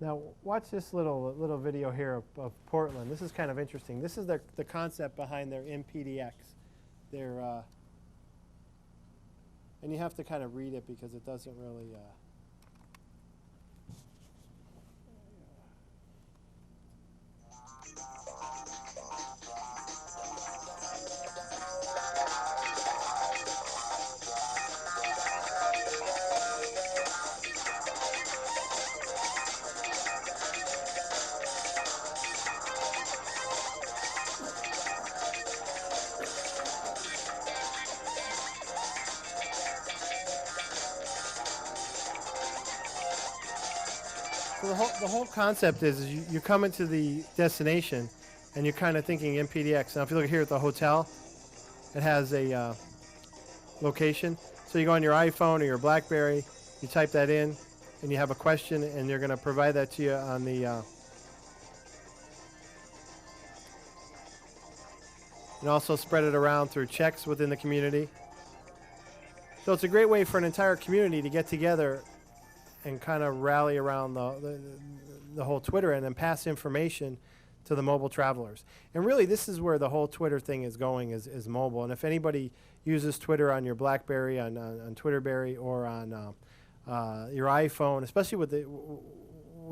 Now watch this little video here of Portland. This is kind of interesting. This is the concept behind their MPDX. Their and you have to kind of read it because it doesn't really. So the whole concept is you come into the destination, and you're kind of thinking MPDX. Now, if you look here at the hotel, it has a location. So you go on your iPhone or your BlackBerry, you type that in, and you have a question, and they're going to provide that to you on the. And also spread it around through checks within the community. So it's a great way for an entire community to get together and kind of rally around the whole Twitter and then pass information to the mobile travelers. And really, this is where the whole Twitter thing is going, is mobile. And if anybody uses Twitter on your BlackBerry, on Twitterberry, or on your iPhone, especially with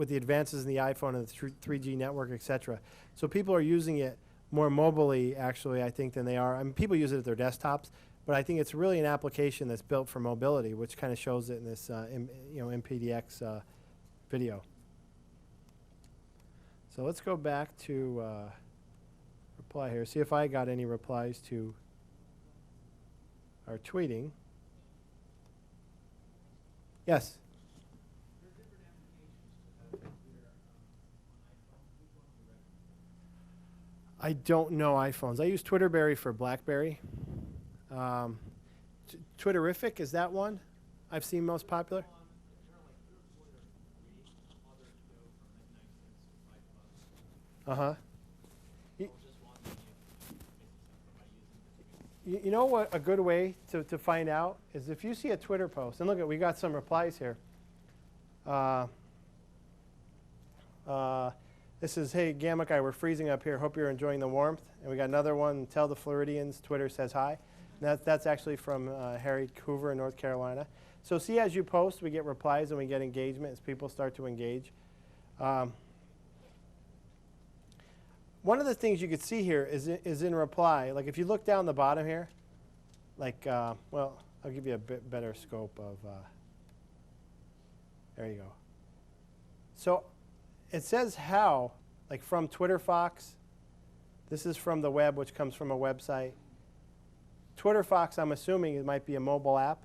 the advances in the iPhone and the 3G network, etc. So people are using it more mobilely, actually, I think, than they are. I mean, people use it at their desktops, but I think it's really an application that's built for mobility, which kind of shows it in this MPDX video. So let's go back to reply here. See if I got any replies to our tweeting. Yes? I don't know iPhones. I use Twitterberry for BlackBerry. Twitterific, is that one I've seen most popular? Uh-huh. You know what a good way to find out is if you see a Twitter post, and look, we got some replies here. This is, hey, Gamma Guy, we're freezing up here. Hope you're enjoying the warmth. And we got another one, tell the Floridians, Twitter says hi. And that's actually from Harry Hoover in North Carolina. So see, as you post, we get replies and we get engagement as people start to engage. One of the things you could see here is in reply. Like if you look down the bottom here, like, well, I'll give you a bit better scope of, there you go. So it says how, like from TwitterFox. This is from the web, which comes from a website. TwitterFox, I'm assuming it might be a mobile app.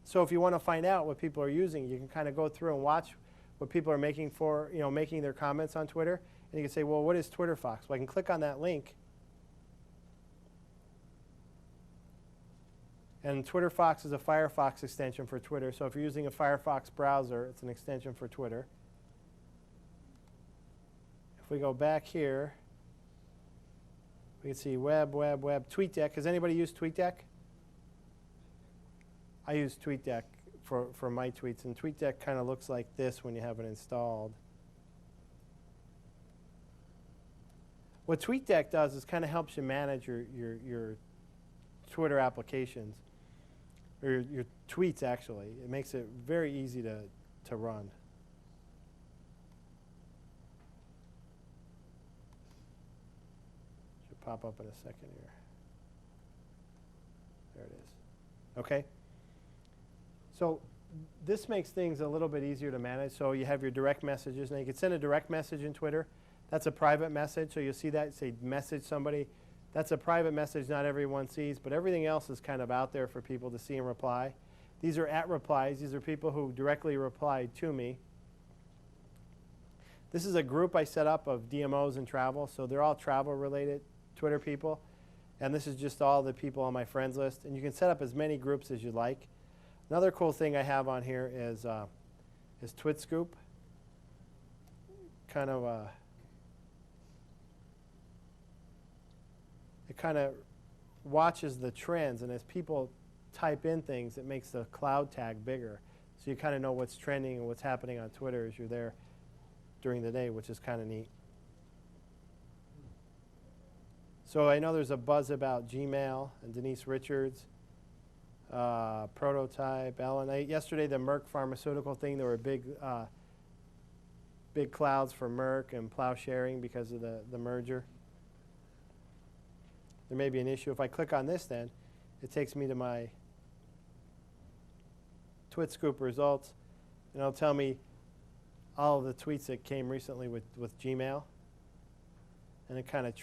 So if you want to find out what people are using, you can kind of go through and watch what people are making for, making their comments on Twitter. And you can say, well, what is TwitterFox? Well, I can click on that link. And TwitterFox is a Firefox extension for Twitter. So if you're using a Firefox browser, it's an extension for Twitter. If we go back here, we can see web, TweetDeck. Has anybody used TweetDeck? I use TweetDeck for my tweets, and TweetDeck kind of looks like this when you have it installed. What TweetDeck does is kind of helps you manage your Twitter applications, or your tweets, actually. It makes it very easy to run. Should pop up in a second here. There it is. Okay. So this makes things a little bit easier to manage. So you have your direct messages. Now you can send a direct message in Twitter. That's a private message. So you'll see that, say message somebody. That's a private message not everyone sees, but everything else is kind of out there for people to see and reply. These are @replies. These are people who directly replied to me. This is a group I set up of DMOs and travel. So they're all travel-related Twitter people. And this is just all the people on my friends list. And you can set up as many groups as you like. Another cool thing I have on here is TwitScoop. It kind of watches the trends, and as people type in things, it makes the cloud tag bigger. So you kind of know what's trending and what's happening on Twitter as you're there. during the day, which is kind of neat. So I know there's a buzz about Gmail and Denise Richards, Prototype, Ellen. Yesterday, the Merck pharmaceutical thing, there were big clouds for Merck and Plowsharing because of the merger. There may be an issue. If I click on this, then it takes me to my TwitScoop results, and it'll tell me all of the tweets that came recently with Gmail. And it kind of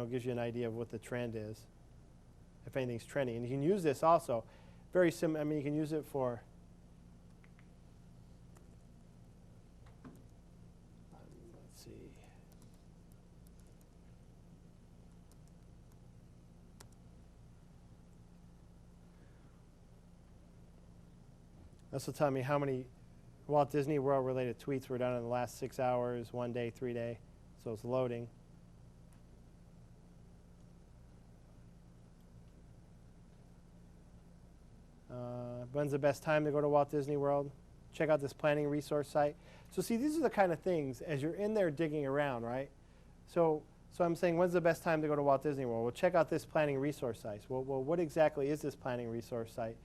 gives you an idea of what the trend is, if anything's trending. And you can use this also, very similar. I mean, you can use it for let's see. This will tell me how many Walt Disney World related tweets were done in the last 6 hours, 1 day, 3 day. So it's loading. When's the best time to go to Walt Disney World? Check out this planning resource site. So see, these are the kind of things as you're in there digging around, right? So I'm saying, when's the best time to go to Walt Disney World? Well, check out this planning resource site. Well, what exactly is this planning resource site?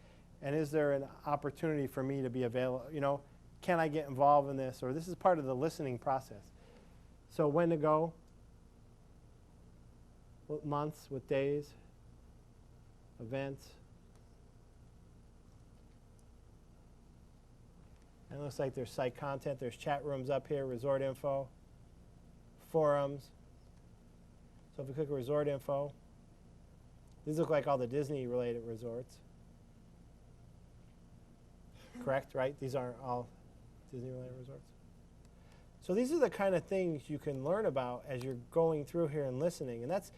And is there an opportunity for me to be available? Can I get involved in this? Or this is part of the listening process. So when to go? What months, what days, events. And it looks like there's site content. There's chat rooms up here, resort info, forums. So if we click resort info, these look like all the Disney-related resorts. Correct, right? These aren't all Disney-related resorts. So these are the kind of things you can learn about as you're going through here and listening. And that's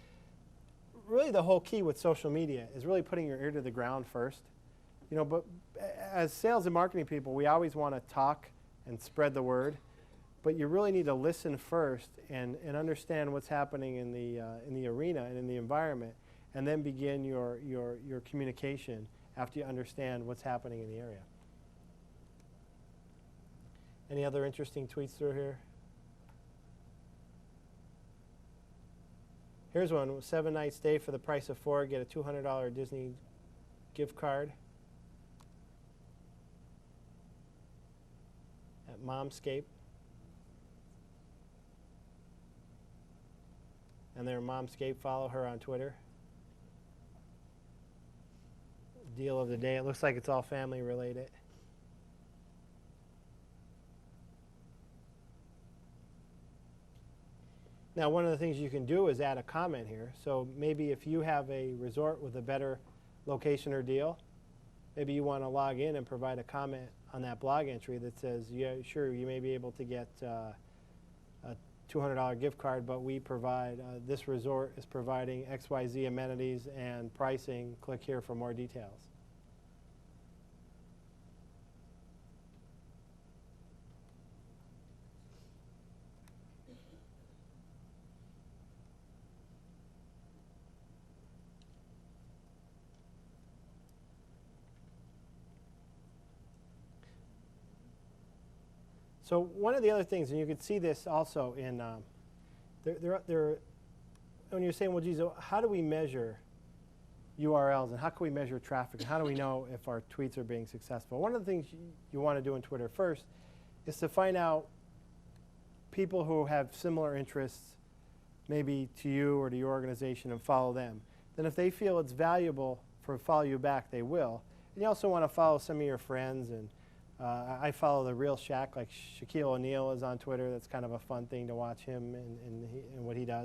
really the whole key with social media, is really putting your ear to the ground first. But as sales and marketing people, we always want to talk and spread the word, but you really need to listen first and understand what's happening in the arena and in the environment, and then begin your communication after you understand what's happening in the area. Any other interesting tweets through here? Here's one: 7 night stay for the price of 4. Get a $200 Disney gift card. Momscape, and their Momscape, follow her on Twitter. Deal of the day. It looks like it's all family related. Now, one of the things you can do is add a comment here. So maybe if you have a resort with a better location or deal, maybe you want to log in and provide a comment on that blog entry that says, yeah, sure, you may be able to get a $200 gift card, but we provide, this resort is providing XYZ amenities and pricing. Click here for more details. So one of the other things, and you can see this also in, when you're saying, well, geez, how do we measure URLs, and how can we measure traffic, and how do we know if our tweets are being successful? One of the things you want to do in Twitter first is to find out people who have similar interests, maybe to you or to your organization, and follow them. Then if they feel it's valuable for follow you back, they will. And you also want to follow some of your friends, and I follow the Real Shaq, like Shaquille O'Neal is on Twitter. That's kind of a fun thing to watch him and what he does.